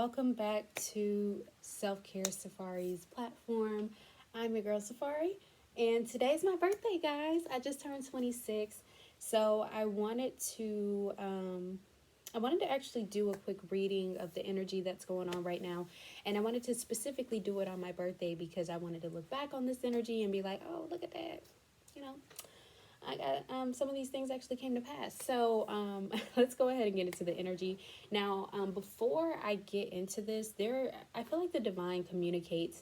welcome back to Self Care Safari's platform. I'm your girl Safari, and today's my birthday, guys. I just turned 26, so I wanted to actually do a quick reading of the energy that's going on right now, and I wanted to specifically do it on my birthday because I wanted to look back on this energy and be like, oh, look at that, you know. I got some of these things actually came to pass. So let's go ahead and get into the energy now. Before I get into this, I feel like the divine communicates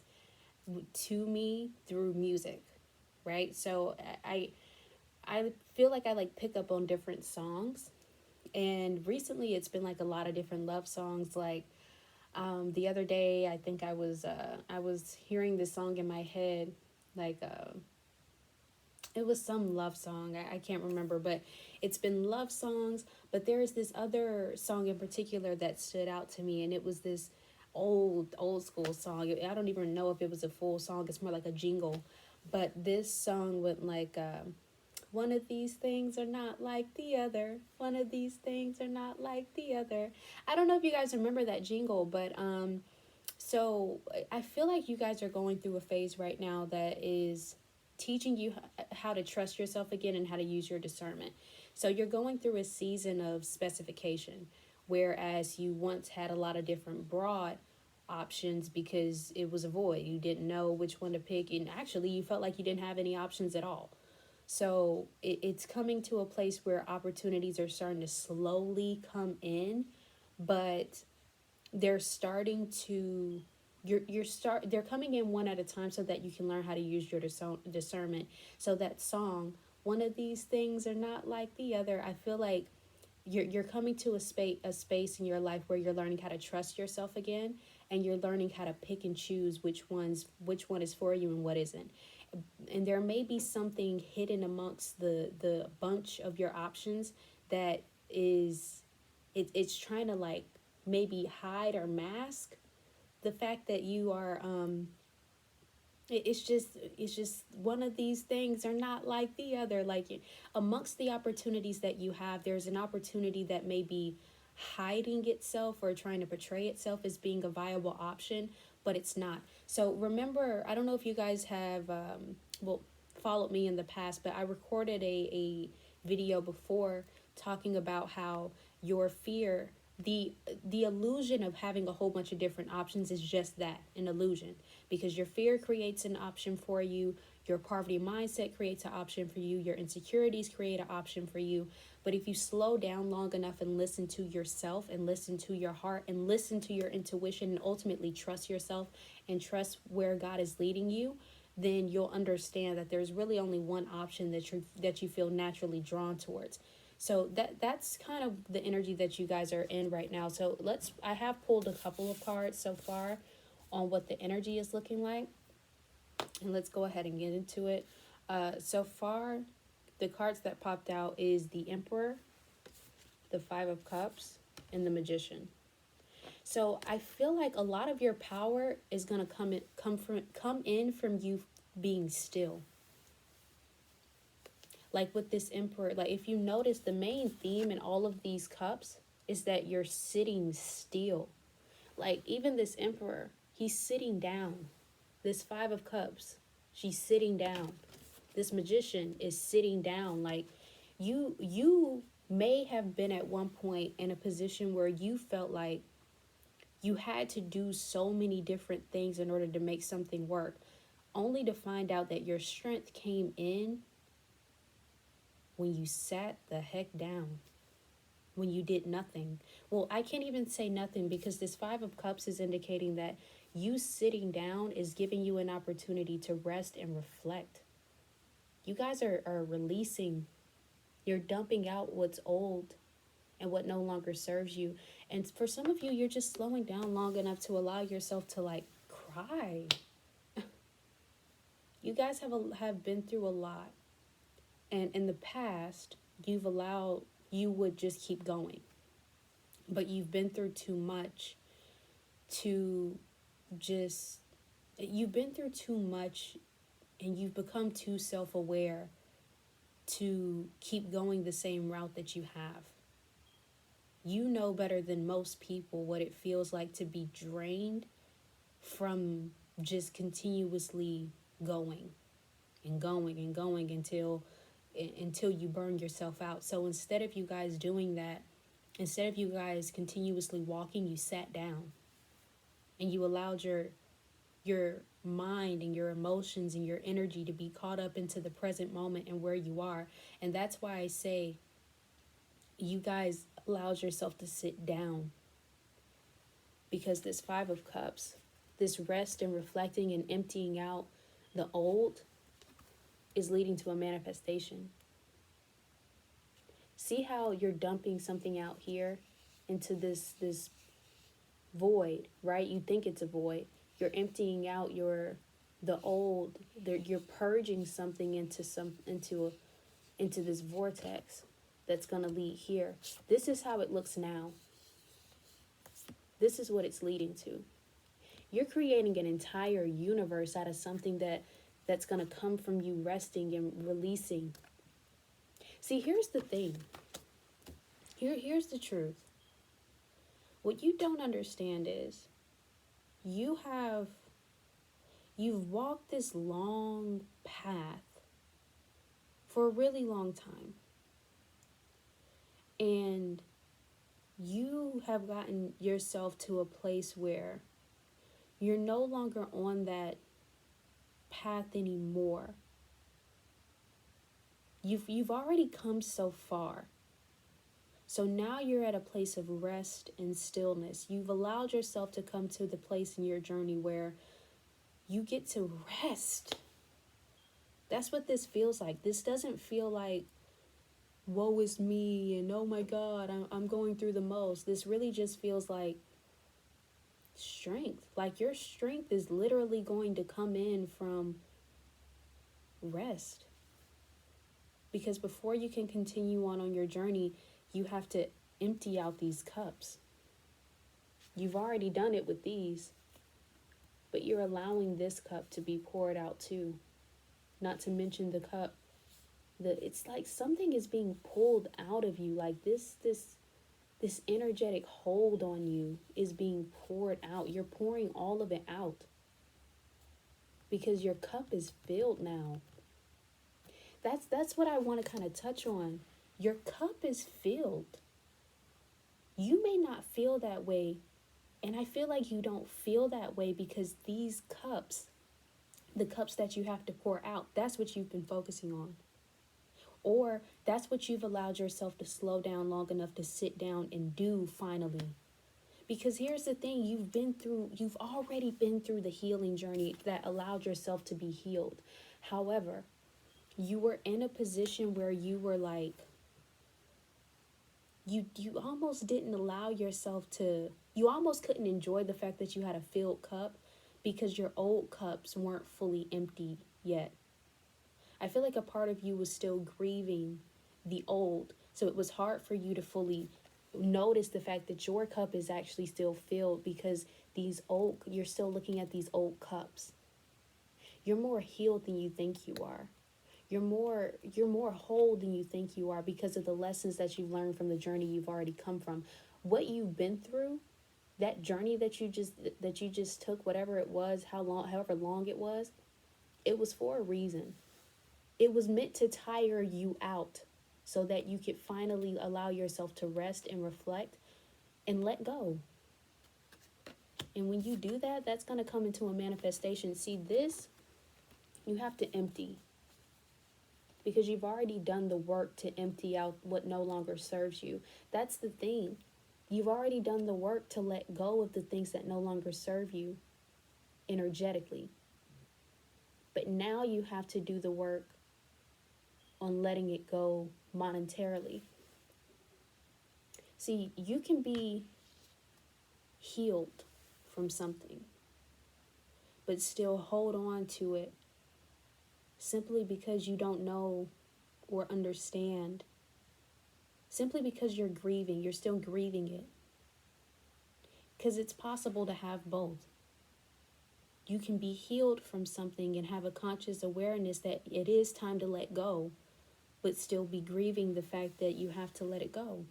to me through music, right? So I feel like I like pick up on different songs, and recently it's been like a lot of different love songs. Like the other day, I think I was hearing this song in my head, like. It was some love song. I can't remember, but it's been love songs. But there is this other song in particular that stood out to me, and it was this old school song. I don't even know if it was a full song. It's more like a jingle. But this song went like, one of these things are not like the other. One of these things are not like the other. I don't know if you guys remember that jingle, but so I feel like you guys are going through a phase right now that is teaching you how to trust yourself again and how to use your discernment. So you're going through a season of specification, whereas you once had a lot of different broad options because it was a void. You didn't know which one to pick, and actually you felt like you didn't have any options at all. So it's coming to a place where opportunities are starting to slowly come in, but they're starting to they're coming in one at a time so that you can learn how to use your discernment. So that song, one of these things are not like the other, I feel like you're coming to a space in your life where you're learning how to trust yourself again, and you're learning how to pick and choose which one is for you and what isn't. And there may be something hidden amongst the bunch of your options that is it's trying to like maybe hide or mask the fact that you are it's just one of these things are not like the other. Like amongst the opportunities that you have, there's an opportunity that may be hiding itself or trying to portray itself as being a viable option, but it's not. So remember, I don't know if you guys have well followed me in the past, but I recorded a video before talking about how your fear, the illusion of having a whole bunch of different options, is just that, an illusion, because your fear creates an option for you, your poverty mindset creates an option for you, your insecurities create an option for you. But if you slow down long enough and listen to yourself and listen to your heart and listen to your intuition and ultimately trust yourself and trust where God is leading you, then you'll understand that there's really only one option that you feel naturally drawn towards. So that's kind of the energy that you guys are in right now. So I have pulled a couple of cards so far on what the energy is looking like, and let's go ahead and get into it. So far, the cards that popped out is the Emperor, the Five of Cups, and the Magician. So I feel like a lot of your power is gonna come in from you being still. Like with this Emperor, like if you notice, the main theme in all of these cups is that you're sitting still. Like even this Emperor, he's sitting down. This Five of Cups, she's sitting down. This Magician is sitting down. Like you may have been at one point in a position where you felt like you had to do so many different things in order to make something work, only to find out that your strength came in when you sat the heck down, when you did nothing. Well, I can't even say nothing because this Five of Cups is indicating that you sitting down is giving you an opportunity to rest and reflect. You guys are releasing, you're dumping out what's old and what no longer serves you. And for some of you, you're just slowing down long enough to allow yourself to like cry. You guys have been through a lot. And in the past, you would just keep going. But you've been through too much to just, you've been through too much and you've become too self-aware to keep going the same route that you have. You know better than most people what it feels like to be drained from just continuously going and going and going until you burn yourself out. So instead of you guys doing that, instead of you guys continuously walking, you sat down and you allowed your mind and your emotions and your energy to be caught up into the present moment and where you are. And that's why I say you guys allowed yourself to sit down, because this 5 of Cups, this rest and reflecting and emptying out the old, is leading to a manifestation. See how you're dumping something out here into this void, right? You think it's a void. You're emptying out the old. You're purging something into this vortex that's going to lead here. This is how it looks now. This is what it's leading to. You're creating an entire universe out of something that's going to come from you resting and releasing. See, here's the thing. Here's the truth. What you don't understand is you've walked this long path for a really long time. And you have gotten yourself to a place where you're no longer on that path anymore. You've already come so far. So now you're at a place of rest and stillness. You've allowed yourself to come to the place in your journey where you get to rest. That's what this feels like. This doesn't feel like, woe is me, and oh my God, I'm going through the most. This really just feels like strength. Like your strength is literally going to come in from rest. Because before you can continue on your journey, you have to empty out these cups. You've already done it with these, but you're allowing this cup to be poured out too. Not to mention the cup. It's like something is being pulled out of you. Like this energetic hold on you is being poured out. You're pouring all of it out because your cup is filled now. That's what I want to kind of touch on. Your cup is filled. You may not feel that way, and I feel like you don't feel that way because these cups, the cups that you have to pour out, that's what you've been focusing on. Or that's what you've allowed yourself to slow down long enough to sit down and do finally. Because here's the thing, you've already been through the healing journey that allowed yourself to be healed. However, you were in a position where you were like, you almost didn't allow yourself to, you almost couldn't enjoy the fact that you had a filled cup because your old cups weren't fully emptied yet. I feel like a part of you was still grieving the old. So it was hard for you to fully notice the fact that your cup is actually still filled because you're still looking at these old cups. You're more healed than you think you are. You're more whole than you think you are because of the lessons that you've learned from the journey you've already come from. What you've been through, that journey that you just took, whatever it was, however long it was for a reason. It was meant to tire you out so that you could finally allow yourself to rest and reflect and let go. And when you do that, that's going to come into a manifestation. See, this, you have to empty. Because you've already done the work to empty out what no longer serves you. That's the thing. You've already done the work to let go of the things that no longer serve you energetically. But now you have to do the work on letting it go monetarily. See, you can be healed from something, but still hold on to it simply because you don't know or understand. Simply because you're grieving, you're still grieving it. Because it's possible to have both. You can be healed from something and have a conscious awareness that it is time to let go, but still be grieving the fact that you have to let it go.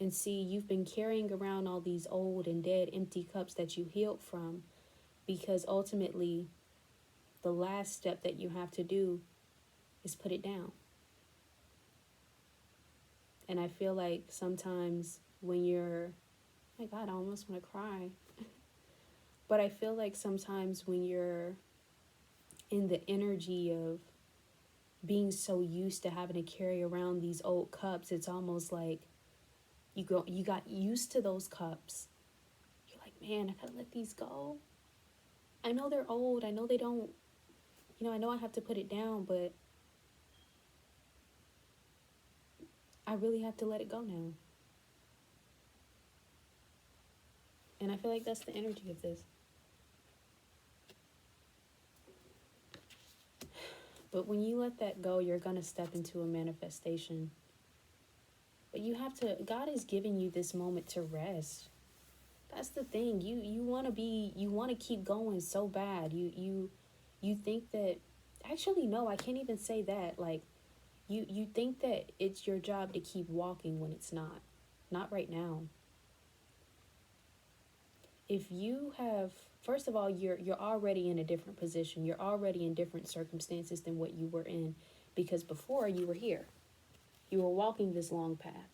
And see, you've been carrying around all these old and dead empty cups that you healed from, because ultimately the last step that you have to do is put it down. And I feel like sometimes when you're, my God, I almost want to cry. But I feel like sometimes when you're in the energy of being so used to having to carry around these old cups, it's almost like you got used to those cups. You're like, man, I gotta let these go. I know they're old. I know they don't, I know I have to put it down, but I really have to let it go now. And I feel like that's the energy of this. But when you let that go, you're going to step into a manifestation. But you have to, God is giving you this moment to rest. That's the thing. You want to keep going so bad. You think that, actually, no, I can't even say that. Like, you think that it's your job to keep walking when it's not. Not right now. If you have, first of all, you're already in a different position. You're already in different circumstances than what you were in, because before you were here. You were walking this long path.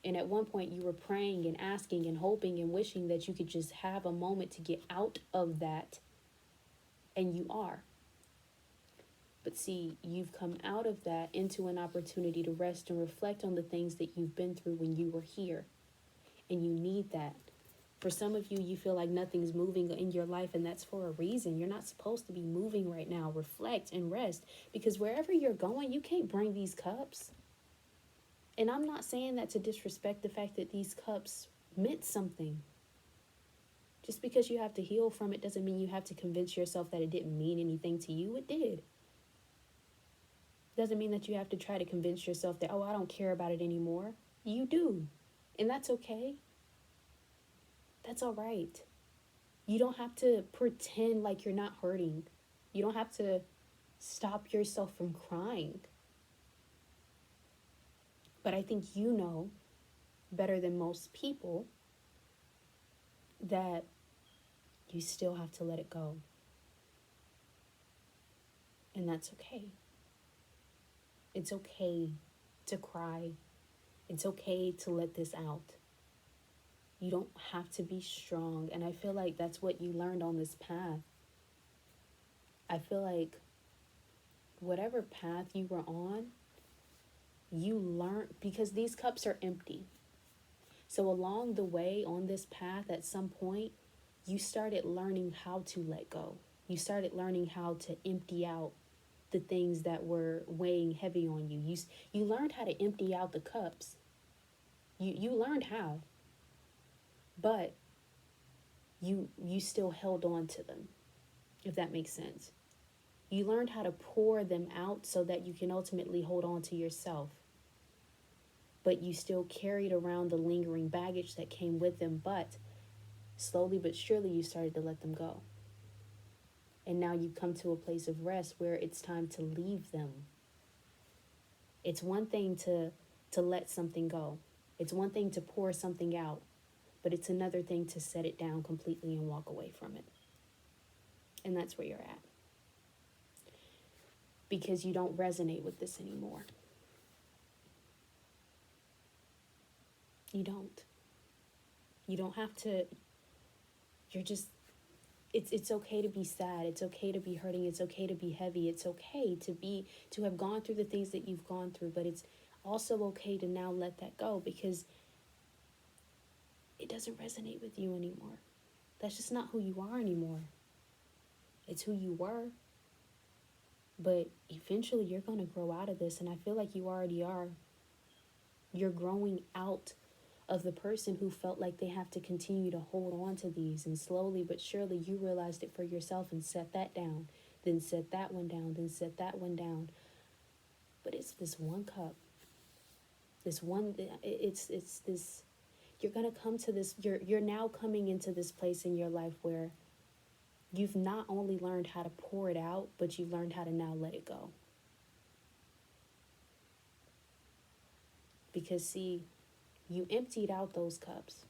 And at one point you were praying and asking and hoping and wishing that you could just have a moment to get out of that. And you are. But see, you've come out of that into an opportunity to rest and reflect on the things that you've been through when you were here. And you need that. For some of you, you feel like nothing's moving in your life, and that's for a reason. You're not supposed to be moving right now. Reflect and rest, because wherever you're going, you can't bring these cups. And I'm not saying that to disrespect the fact that these cups meant something. Just because you have to heal from it doesn't mean you have to convince yourself that it didn't mean anything to you. It did. Doesn't mean that you have to try to convince yourself that, oh, I don't care about it anymore. You do. And that's okay. That's all right. You don't have to pretend like you're not hurting. You don't have to stop yourself from crying. But I think you know better than most people that you still have to let it go. And that's okay. It's okay to cry. It's okay to let this out. You don't have to be strong. And I feel like that's what you learned on this path. I feel like whatever path you were on, you learned, because these cups are empty. So along the way on this path, at some point, you started learning how to let go. You started learning how to empty out the things that were weighing heavy on you. You learned how to empty out the cups. You learned how. But you still held on to them, if that makes sense. You learned how to pour them out so that you can ultimately hold on to yourself. But you still carried around the lingering baggage that came with them. But slowly but surely you started to let them go. And now you come to a place of rest where it's time to leave them. It's one thing to let something go. It's one thing to pour something out. But it's another thing to set it down completely and walk away from it. And that's where you're at. Because you don't resonate with this anymore. You don't. You don't have to. You're just, it's okay to be sad. It's okay to be hurting. It's okay to be heavy. It's okay to have gone through the things that you've gone through. But it's also okay to now let that go, because it doesn't resonate with you anymore. That's just not who you are anymore. It's who you were. But eventually you're going to grow out of this. And I feel like you already are. You're growing out of the person who felt like they have to continue to hold on to these. And slowly but surely you realized it for yourself and set that down. Then set that one down. Then set that one down. But it's this one cup. This one, it's this. You're going to come to this, you're now coming into this place in your life where you've not only learned how to pour it out, but you've learned how to now let it go. Because see, You emptied out those cups.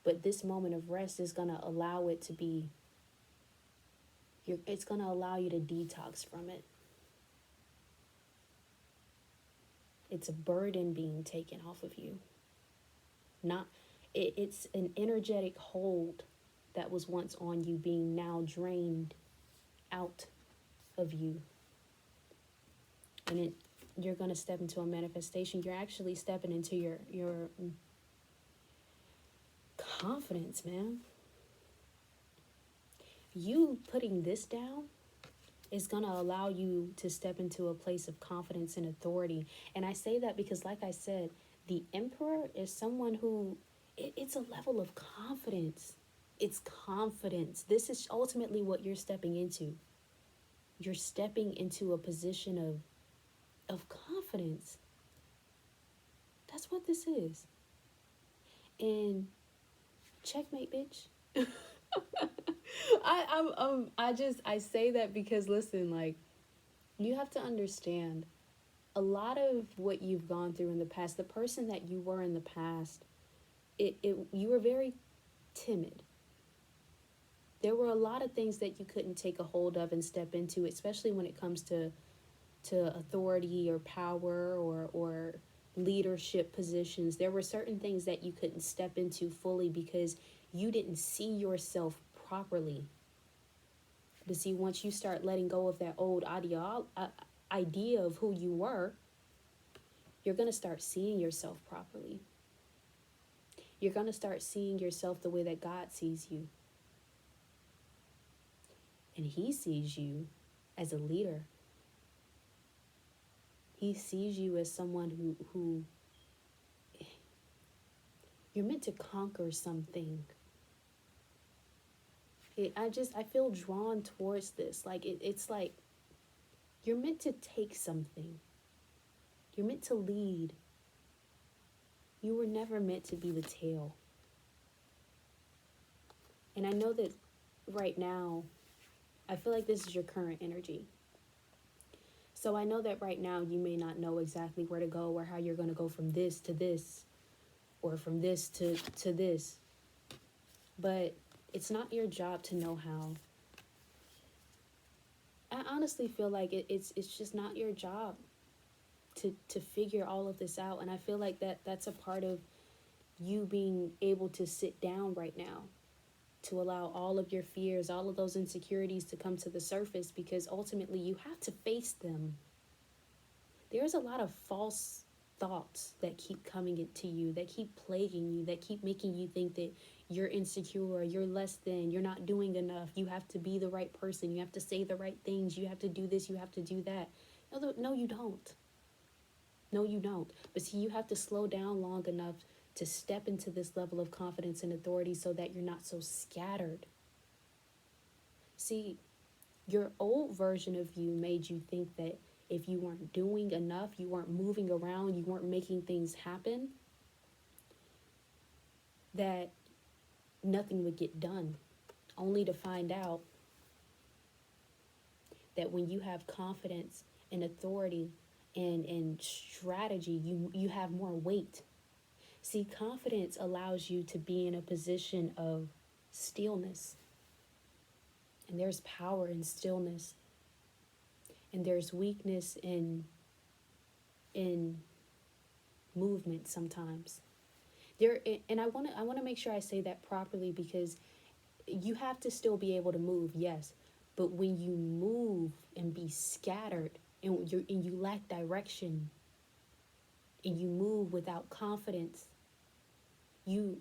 But this moment of rest is going to allow it to be, it's going to allow you to detox from it. It's a burden being taken off of you. It's an energetic hold that was once on you being now drained out of you. And you're going to step into a manifestation. You're actually stepping into your confidence, man. You putting this down is going to allow you to step into a place of confidence and authority. And I say that because, like I said, the emperor is someone who, it's a level of confidence. It's confidence. This is ultimately what you're stepping into. You're stepping into a position of confidence. That's what this is. And checkmate, bitch. I say that because, listen, like, you have to understand a lot of what you've gone through in the past, the person that you were in the past, you were very timid. There were a lot of things that you couldn't take a hold of and step into, especially when it comes to authority or power or leadership positions. There were certain things that you couldn't step into fully because you didn't see yourself properly. But see, once you start letting go of that old idea of who you were, you're going to start seeing yourself properly. You're going to start seeing yourself the way that God sees you. And He sees you as a leader. He sees you as someone who you're meant to conquer something. I feel drawn towards this. Like, it's like you're meant to take something. You're meant to lead. You were never meant to be the tail. And I know that right now, I feel like this is your current energy. So I know that right now you may not know exactly where to go or how you're going to go from this to this or from this to this. But it's not your job to know how. I honestly feel like it's just not your job to figure all of this out. And I feel like that's a part of you being able to sit down right now, to allow all of your fears, all of those insecurities to come to the surface, because ultimately you have to face them. There's a lot of false thoughts that keep coming into you, that keep plaguing you, that keep making you think that you're insecure, you're less than, you're not doing enough, you have to be the right person, you have to say the right things, you have to do this, you have to do that. No, you don't. No, you don't. But see, you have to slow down long enough to step into this level of confidence and authority so that you're not so scattered. See, your old version of you made you think that if you weren't doing enough, you weren't moving around, you weren't making things happen, that nothing would get done, only to find out that when you have confidence and authority and strategy, you have more weight. See, confidence allows you to be in a position of stillness. And there's power in stillness. And there's weakness in movement sometimes. And I want to make sure I say that properly, because you have to still be able to move, yes. But when you move and be scattered and you lack direction and you move without confidence, you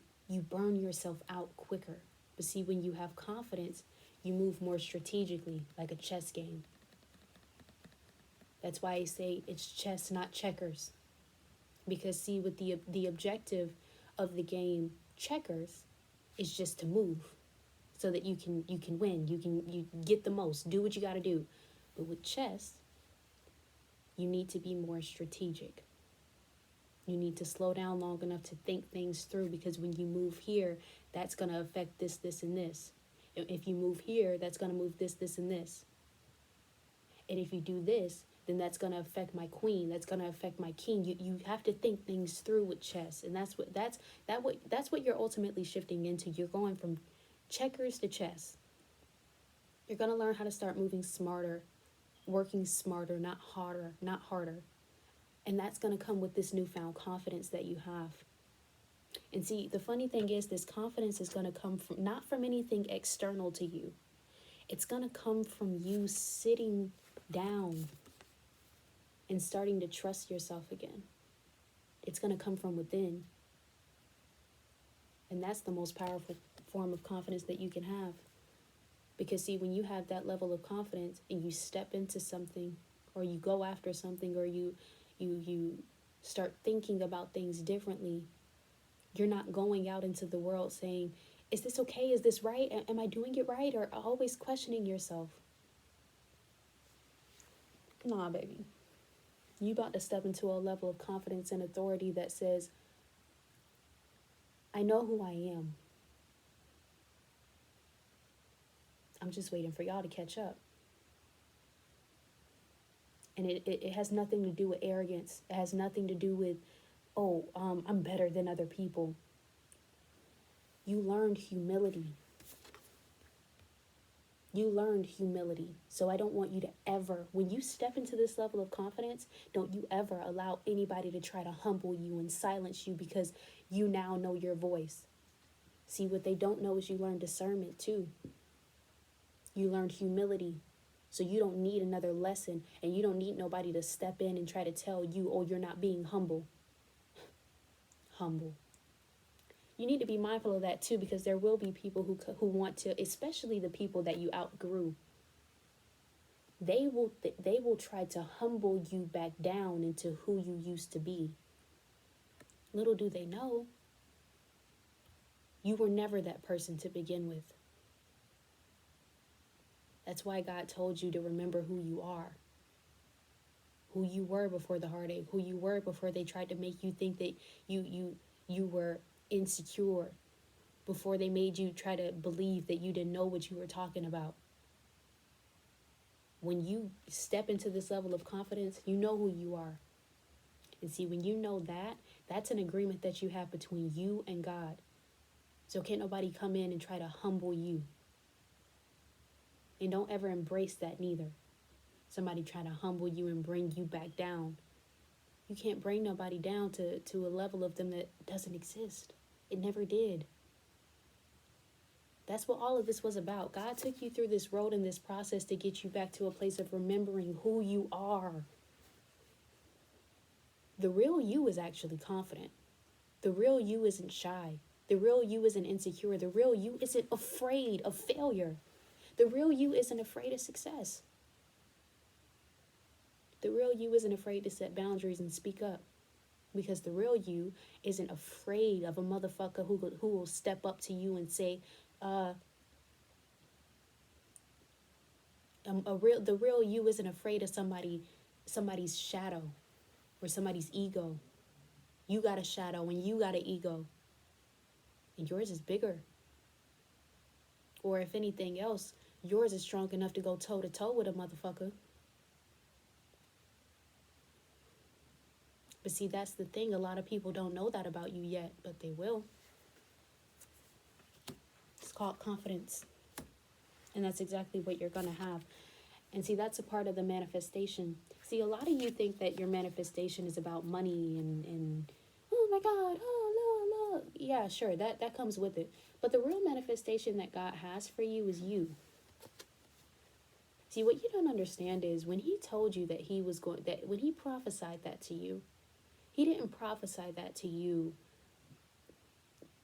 burn yourself out quicker. But see, when you have confidence, you move more strategically, like a chess game. That's why I say it's chess, not checkers. Because see, with the objective of the game checkers is just to move, so that you can win, you get the most, do what you got to do. But with chess, you need to be more strategic. You need to slow down long enough to think things through, because when you move here, that's going to affect this, and this. If you move here, that's going to move this, and this. And if you do this, then that's going to affect my queen, that's going to affect my king. You have to think things through with chess, and that's what you're ultimately shifting into. You're going from checkers to chess. You're going to learn how to start moving smarter, working smarter, not harder. And that's going to come with this newfound confidence that you have. And see, the funny thing is, this confidence is going to come from not from anything external to you. It's going to come from you sitting down and starting to trust yourself again. It's going to come from within. And that's the most powerful form of confidence that you can have. Because see, when you have that level of confidence and you step into something, or you go after something, or you start thinking about things differently, you're not going out into the world saying, is this okay? Is this right? Am I doing it right? Or always questioning yourself. Nah, baby. You about to step into a level of confidence and authority that says, I know who I am. I'm just waiting for y'all to catch up. And it has nothing to do with arrogance. It has nothing to do with, I'm better than other people. You learned humility. You learned humility. So I don't want you to ever, when you step into this level of confidence, don't you ever allow anybody to try to humble you and silence you because you now know your voice. See, what they don't know is you learned discernment too. You learned humility. So you don't need another lesson, and you don't need nobody to step in and try to tell you, oh, you're not being humble. Humble. You need to be mindful of that too, because there will be people who want to, especially the people that you outgrew. They will try to humble you back down into who you used to be. Little do they know, you were never that person to begin with. That's why God told you to remember who you are. Who you were before the heartache, who you were before they tried to make you think that you were insecure, before they made you try to believe that you didn't know what you were talking about. When you step into this level of confidence, you know who you are. And see, when you know that, that's an agreement that you have between you and God. So can't nobody come in and try to humble you. And don't ever embrace that neither. Somebody trying to humble you and bring you back down. You can't bring nobody down to a level of them that doesn't exist. It never did. That's what all of this was about. God took you through this road and this process to get you back to a place of remembering who you are. The real you is actually confident. The real you isn't shy. The real you isn't insecure. The real you isn't afraid of failure. The real you isn't afraid of success. The real you isn't afraid to set boundaries and speak up. Because the real you isn't afraid of a motherfucker who will step up to you and say, the real you isn't afraid of somebody's shadow or somebody's ego. You got a shadow and you got an ego. And yours is bigger. Or if anything else, yours is strong enough to go toe to toe with a motherfucker. But see, that's the thing. A lot of people don't know that about you yet, but they will. It's called confidence. And that's exactly what you're going to have. And see, that's a part of the manifestation. See, a lot of you think that your manifestation is about money and oh my God, oh, no. Yeah, sure, that comes with it. But the real manifestation that God has for you is you. See, what you don't understand is when he told you that when he prophesied that to you, he didn't prophesy that to you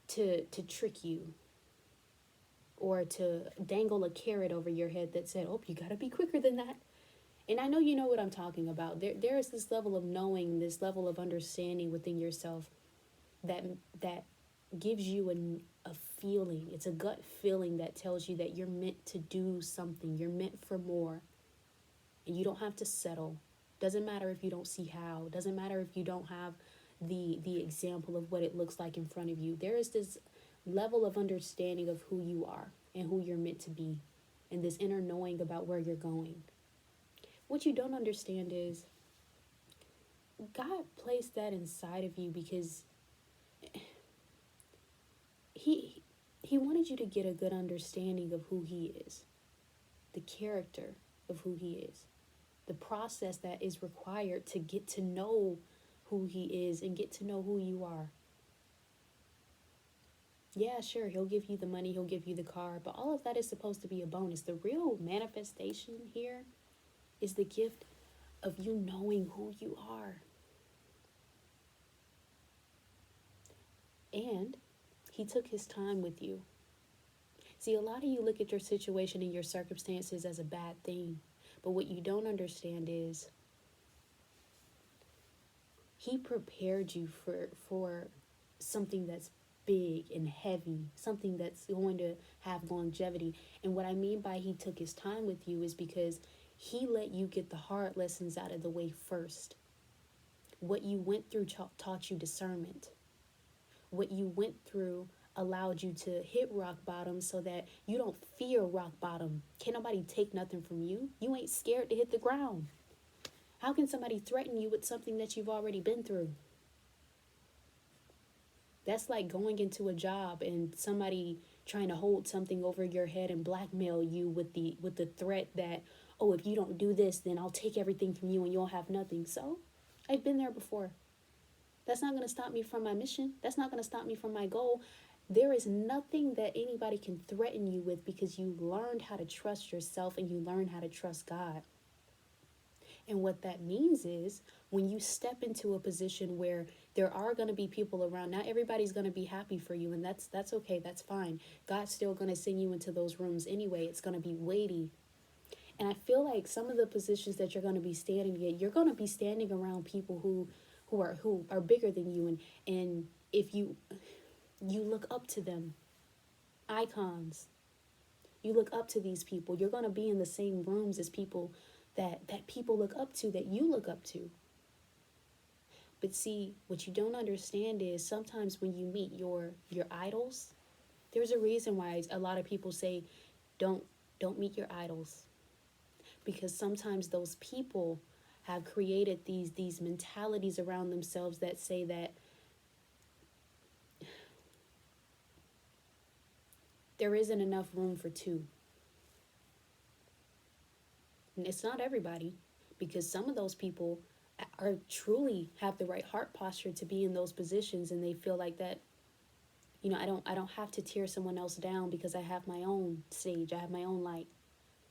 to trick you or to dangle a carrot over your head that said, oh, you got to be quicker than that. And I know you know what I'm talking about. There is this level of knowing, this level of understanding within yourself that gives you a feeling. It's a gut feeling that tells you that you're meant to do something. You're meant for more. And you don't have to settle. Doesn't matter if you don't see how. Doesn't matter if you don't have the example of what it looks like in front of you. There is this level of understanding of who you are and who you're meant to be, and this inner knowing about where you're going. what you don't understand is God placed that inside of you because he he wanted you to get a good understanding of who he is, the character of who he is, the process that is required to get to know who he is and get to know who you are. Yeah, sure, he'll give you the money, he'll give you the car, but all of that is supposed to be a bonus. The real manifestation here is the gift of you knowing who you are. And he took his time with you. See, a lot of you look at your situation and your circumstances as a bad thing. But what you don't understand is he prepared you for something that's big and heavy, something that's going to have longevity. And what I mean by he took his time with you is because he let you get the hard lessons out of the way first. What you went through taught you discernment. What you went through allowed you to hit rock bottom so that you don't fear rock bottom. Can't nobody take nothing from you. You ain't scared to hit the ground. How can somebody threaten you with something that you've already been through? That's like going into a job and somebody trying to hold something over your head and blackmail you with the threat that, oh, if you don't do this, then I'll take everything from you and you'll have nothing. So I've been there before. That's not going to stop me from my mission. That's not going to stop me from my goal. There is nothing that anybody can threaten you with because you learned how to trust yourself and you learned how to trust God. And what that means is when you step into a position where there are going to be people around, not everybody's going to be happy for you, and that's okay, that's fine. God's still going to send you into those rooms anyway. It's going to be weighty. And I feel like some of the positions that you're going to be standing in, you're going to be standing around people who are bigger than you, and if you look up to them, icons. You look up to these people. You're going to be in the same rooms as people that people look up to, that you look up to. But see, what you don't understand is sometimes when you meet your idols, there's a reason why a lot of people say don't meet your idols. Because sometimes those people have created these mentalities around themselves that say that there isn't enough room for two. And it's not everybody, because some of those people are truly have the right heart posture to be in those positions, and they feel like that, I don't have to tear someone else down because I have my own stage, I have my own light.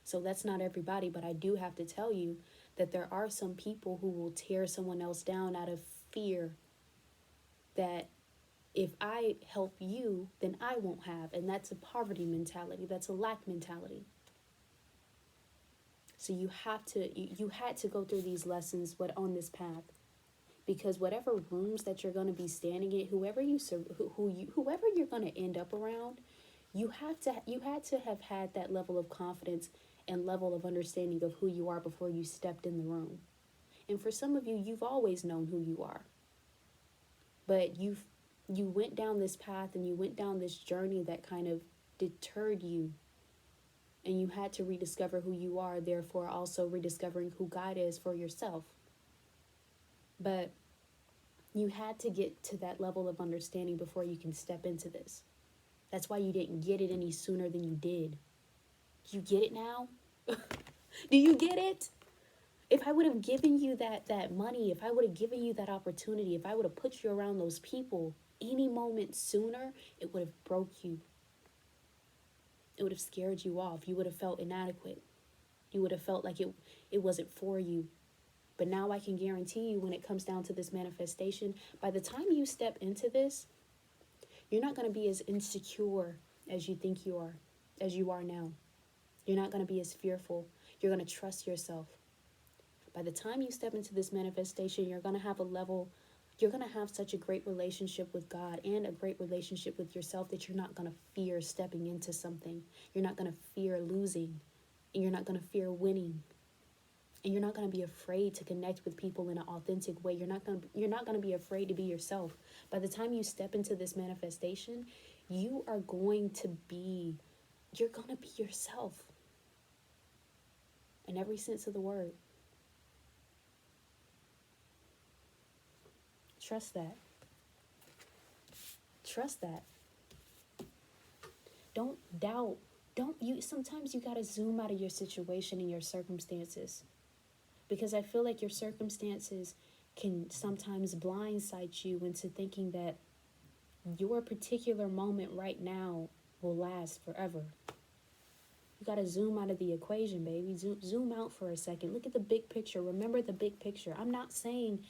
So that's not everybody, but I do have to tell you that there are some people who will tear someone else down out of fear that if I help you, then I won't have. And that's a poverty mentality. That's a lack mentality. So you had to go through these lessons on this path, because whatever rooms that you're going to be standing in, whoever you're going to end up around, you had to have had that level of confidence and level of understanding of who you are before you stepped in the room. And for some of you, you've always known who you are, but you went down this path and you went down this journey that kind of deterred you. And you had to rediscover who you are, therefore also rediscovering who God is for yourself. But you had to get to that level of understanding before you can step into this. That's why you didn't get it any sooner than you did. You get it now? Do you get it? If I would have given you that money, if I would have given you that opportunity, if I would have put you around those people any moment sooner, it would have broke you. It would have scared you off. You would have felt inadequate. You would have felt like it wasn't for you. But now I can guarantee you, when it comes down to this manifestation, by the time you step into this, you're not going to be as insecure as you think you are, as you are now. You're not going to be as fearful. You're going to trust yourself. By the time you step into this manifestation, you're going to have such a great relationship with God and a great relationship with yourself that you're not going to fear stepping into something. You're not going to fear losing, and you're not going to fear winning. And you're not going to be afraid to connect with people in an authentic way. You're not going to be afraid to be yourself. By the time you step into this manifestation, you're going to be yourself. In every sense of the word. trust that. Trust that. Don't doubt. Sometimes you got to zoom out of your situation and your circumstances, because I feel like your circumstances can sometimes blindside you into thinking that your particular moment right now will last forever. You got to zoom out of the equation, baby. Zoom out for a second. Look at the big picture. Remember the big picture. I'm not saying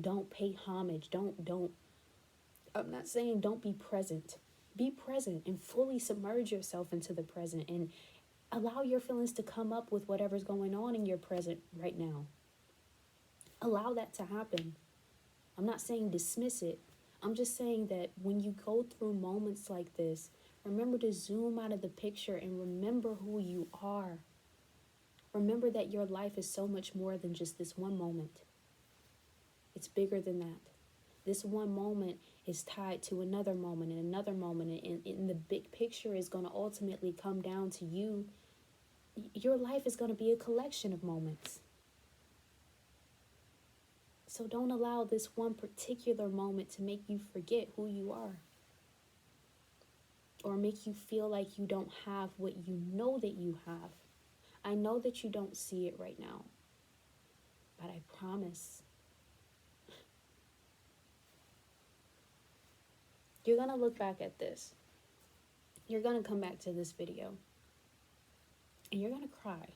don't pay homage. I'm not saying don't be present. Be present and fully submerge yourself into the present and allow your feelings to come up with whatever's going on in your present right now. Allow that to happen. I'm not saying dismiss it. I'm just saying that when you go through moments like this, remember to zoom out of the picture and remember who you are. Remember that your life is so much more than just this one moment. It's bigger than that. This one moment is tied to another moment and another moment. And the big picture is going to ultimately come down to you. Your life is going to be a collection of moments. So don't allow this one particular moment to make you forget who you are, or make you feel like you don't have what you know that you have. I know that you don't see it right now, but I promise you're going to look back at this. You're going to come back to this video and you're going to cry.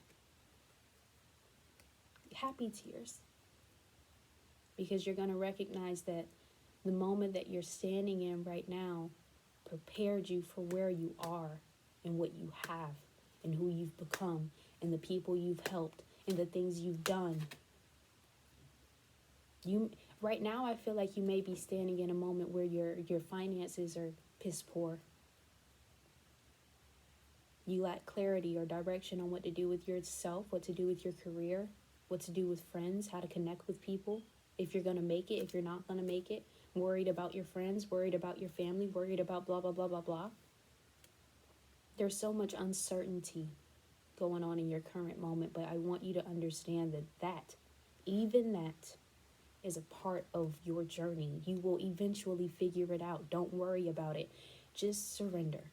Happy tears. Because you're going to recognize that the moment that you're standing in right now prepared you for where you are and what you have and who you've become and the people you've helped and the things you've done. Right now, I feel like you may be standing in a moment where your finances are piss poor. You lack clarity or direction on what to do with yourself, what to do with your career, what to do with friends, how to connect with people. If you're going to make it, if you're not going to make it, worried about your friends, worried about your family, worried about blah, blah, blah, blah, blah. There's so much uncertainty going on in your current moment, but I want you to understand that even that is a part of your journey. You will eventually figure it out. Don't worry about it. Just surrender.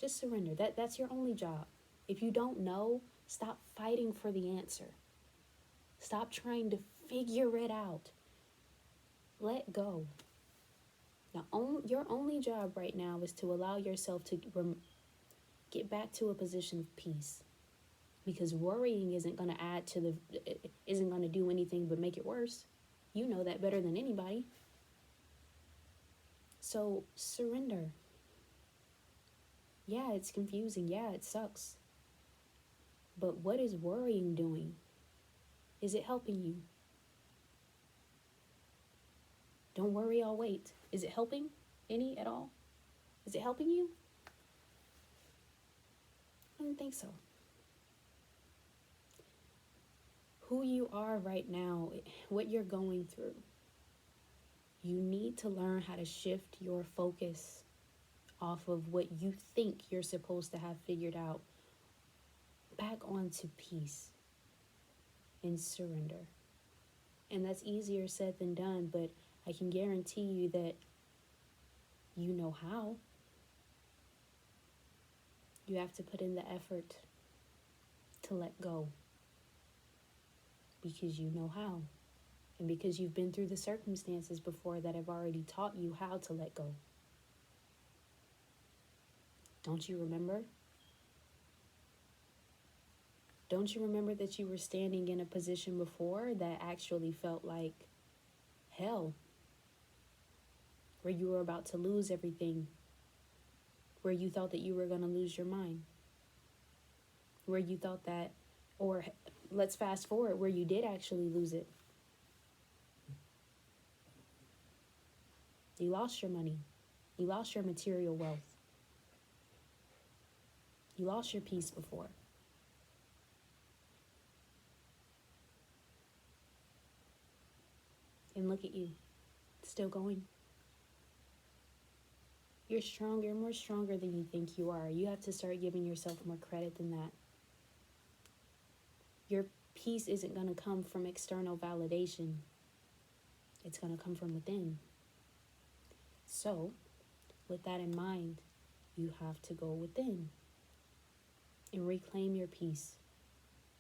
Just surrender. That's your only job. If you don't know, stop fighting for the answer. Stop trying to figure it out. Let go. Now, your only job right now is to allow yourself to get back to a position of peace. Because worrying isn't going to isn't going to do anything but make it worse. You know that better than anybody. So surrender. Yeah, it's confusing. Yeah, it sucks. But what is worrying doing? Is it helping you? Don't worry, I'll wait. Is it helping any at all? Is it helping you? I don't think so. Who you are right now, what you're going through, you need to learn how to shift your focus off of what you think you're supposed to have figured out back onto peace and surrender. And that's easier said than done, but I can guarantee you that you know how. You have to put in the effort to let go because you know how. And because you've been through the circumstances before that have already taught you how to let go. Don't you remember? Don't you remember that you were standing in a position before that actually felt like hell? Where you were about to lose everything. Where you thought that you were going to lose your mind. Where you thought that, or let's fast forward, where you did actually lose it. You lost your money. You lost your material wealth. You lost your peace before. And look at you, still going. You're stronger, more stronger than you think you are. You have to start giving yourself more credit than that. Your peace isn't going to come from external validation. It's going to come from within. So, with that in mind, you have to go within and reclaim your peace.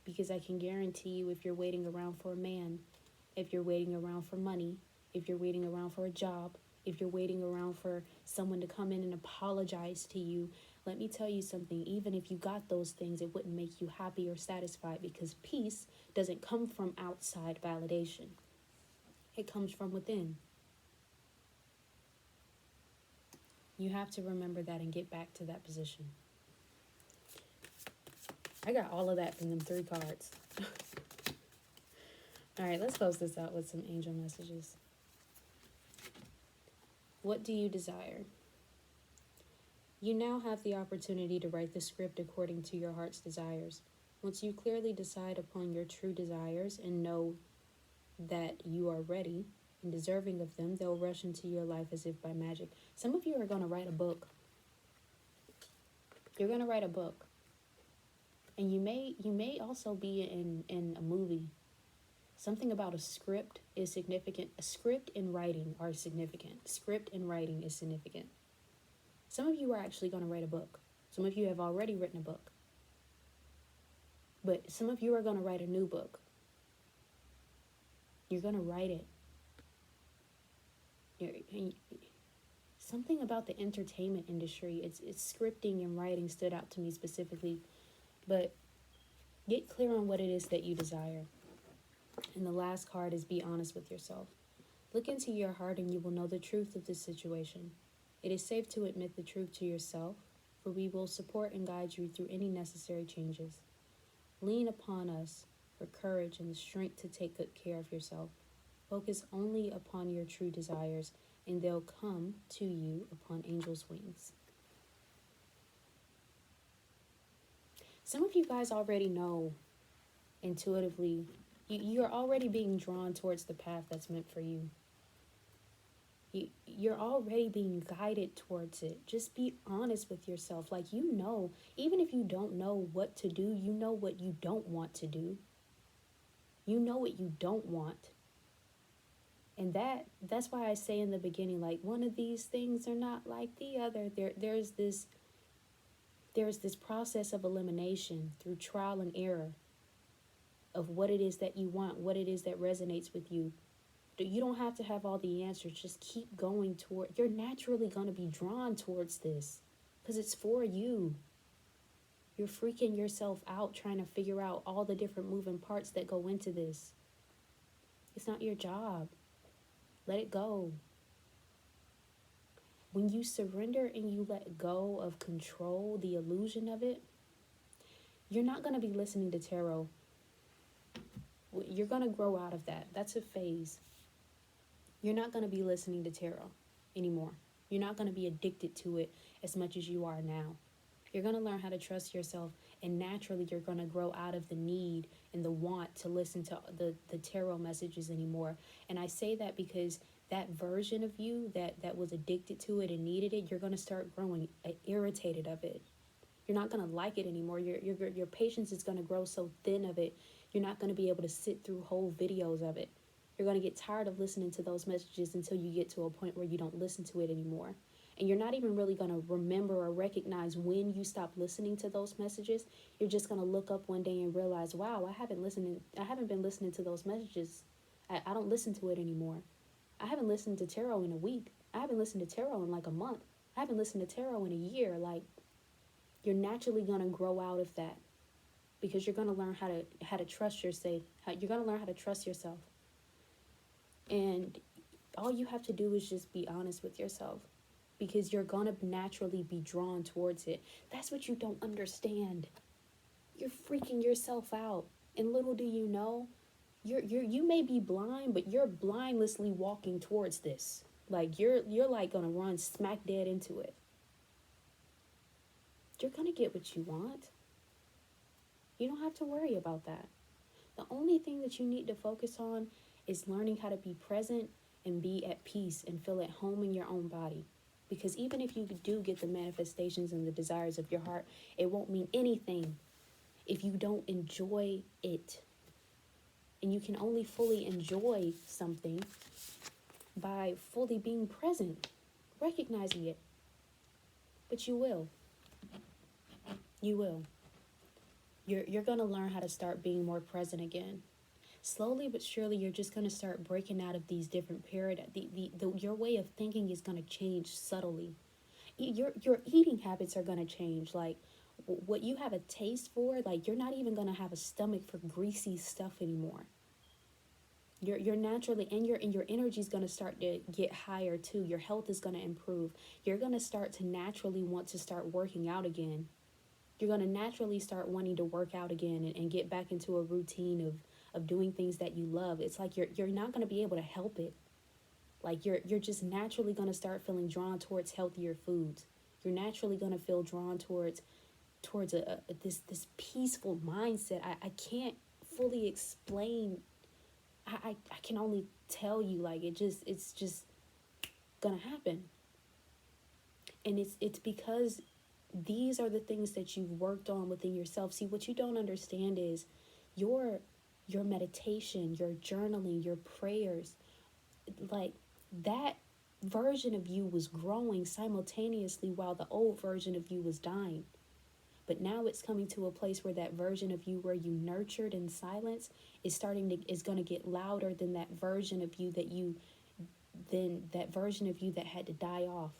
Because I can guarantee you, if you're waiting around for a man, if you're waiting around for money, if you're waiting around for a job, if you're waiting around for someone to come in and apologize to you, let me tell you something. Even if you got those things, it wouldn't make you happy or satisfied, because peace doesn't come from outside validation. It comes from within. You have to remember that and get back to that position. I got all of that from them 3 cards. All right, let's close this out with some angel messages. What do you desire? You now have the opportunity to write the script according to your heart's desires. Once you clearly decide upon your true desires and know that you are ready and deserving of them, they'll rush into your life as if by magic. Some of you are going to write a book. You're going to write a book. And you may also be in a movie. Something about a script is significant. A script and writing are significant. Script and writing is significant. Some of you are actually going to write a book. Some of you have already written a book. But some of you are going to write a new book. You're going to write it. Something about the entertainment industry, it's scripting and writing stood out to me specifically. But get clear on what it is that you desire. And the last card is be honest with yourself. Look into your heart and you will know the truth of this situation. It is safe to admit the truth to yourself, for we will support and guide you through any necessary changes. Lean upon us for courage and the strength to take good care of yourself. Focus only upon your true desires, and they'll come to you upon angels' wings. Some of you guys already know intuitively. You're already being drawn towards the path that's meant for you. You're already being guided towards it. Just be honest with yourself. Like, you know, even if you don't know what to do, you know what you don't want to do. You know what you don't want. And that's why I say in the beginning, like, one of these things are not like the other. There's this process of elimination through trial and error of what it is that you want, what it is that resonates with you. You don't have to have all the answers. Just keep going toward. You're naturally going to be drawn towards this because it's for you. You're freaking yourself out trying to figure out all the different moving parts that go into this. It's not your job. Let it go. When you surrender and you let go of control, the illusion of it, you're not going to be listening to tarot. You're going to grow out of that. That's a phase. You're not going to be listening to tarot anymore. You're not going to be addicted to it as much as you are now. You're going to learn how to trust yourself, and naturally you're going to grow out of the need and the want to listen to the tarot messages anymore. And I say that because that version of you that was addicted to it and needed it, you're going to start growing irritated of it. You're not going to like it anymore. Your patience is going to grow so thin of it, you're not going to be able to sit through whole videos of it. You're going to get tired of listening to those messages until you get to a point where you don't listen to it anymore. And you're not even really going to remember or recognize when you stop listening to those messages. You're just going to look up one day and realize, wow, I haven't been listening to those messages. I don't listen to it anymore. I haven't listened to tarot in a week. I haven't listened to tarot in like a month. I haven't listened to tarot in a year. Like, you're naturally going to grow out of that because you're going to learn how to trust yourself. You're going to learn how to trust yourself. And all you have to do is just be honest with yourself, because you're going to naturally be drawn towards it. That's what you don't understand. You're freaking yourself out. And little do you know, you may be blind, but you're blindlessly walking towards this. Like, you're like going to run smack dead into it. You're going to get what you want. You don't have to worry about that. The only thing that you need to focus on is learning how to be present and be at peace and feel at home in your own body. Because even if you do get the manifestations and the desires of your heart, it won't mean anything if you don't enjoy it. And you can only fully enjoy something by fully being present, recognizing it. But you will. You will. You're going to learn how to start being more present again. Slowly but surely, you're just going to start breaking out of these different paradigms. Your way of thinking is going to change subtly. Your eating habits are going to change. Like, what you have a taste for, like, you're not even going to have a stomach for greasy stuff anymore. You're naturally, and your energy is going to start to get higher too. Your health is going to improve. You're going to start to naturally want to start working out again. You're going to naturally start wanting to work out again, and get back into a routine of doing things that you love. It's like you're not going to be able to help it. Like, you're just naturally going to start feeling drawn towards healthier foods. You're naturally going to feel drawn towards this peaceful mindset. I can't fully explain. I can only tell you, like, it's just gonna happen. And it's because these are the things that you've worked on within yourself. See, what you don't understand is your meditation, your journaling, your prayers, like, that version of you was growing simultaneously while the old version of you was dying. But now it's coming to a place where that version of you where you nurtured in silence is going to get louder than that version of you that had to die off.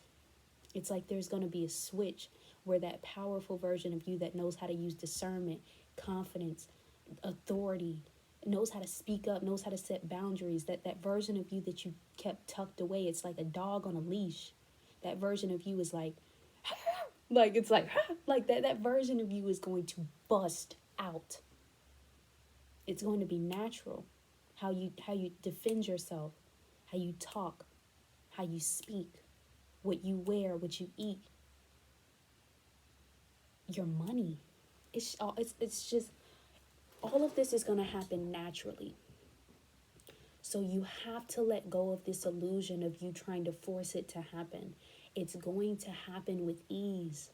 It's like there's going to be a switch where that powerful version of you that knows how to use discernment, confidence, authority, knows how to speak up, knows how to set boundaries, that version of you that you kept tucked away, it's like a dog on a leash. That version of you is like, like, it's like that version of you is going to bust out. It's going to be natural. How you defend yourself, how you talk, how you speak, what you wear, what you eat, your money. It's just, all of this is going to happen naturally. So you have to let go of this illusion of you trying to force it to happen. It's going to happen with ease.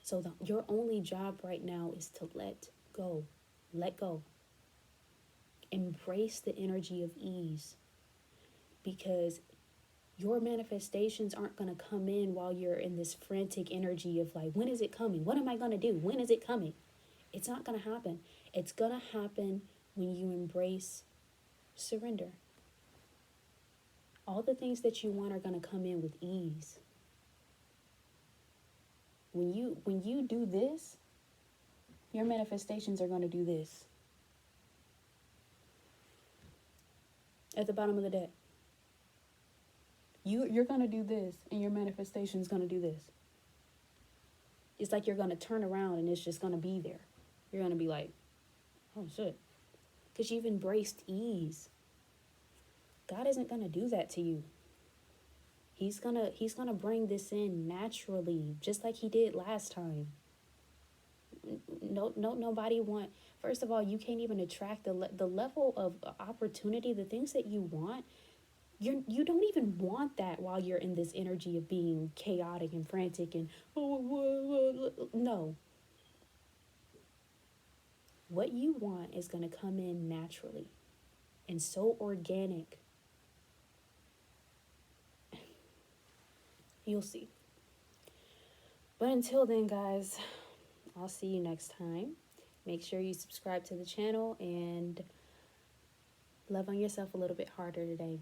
So your only job right now is to let go. Let go. Embrace the energy of ease. Because your manifestations aren't going to come in while you're in this frantic energy of like, when is it coming? What am I going to do? When is it coming? It's not going to happen. It's going to happen when you embrace surrender. All the things that you want are going to come in with ease. When you do this, your manifestations are going to do this. At the bottom of the deck. You're going to do this, and your manifestation is going to do this. It's like you're going to turn around and it's just going to be there. You're going to be like, oh shit. Because you've embraced ease. God isn't going to do that to you. He's gonna bring this in naturally, just like he did last time. Nobody want. First of all, you can't even attract the level of opportunity, the things that you want. You don't even want that while you're in this energy of being chaotic and frantic and no. What you want is going to come in naturally and so organic. You'll see. But until then, guys, I'll see you next time. Make sure you subscribe to the channel and love on yourself a little bit harder today.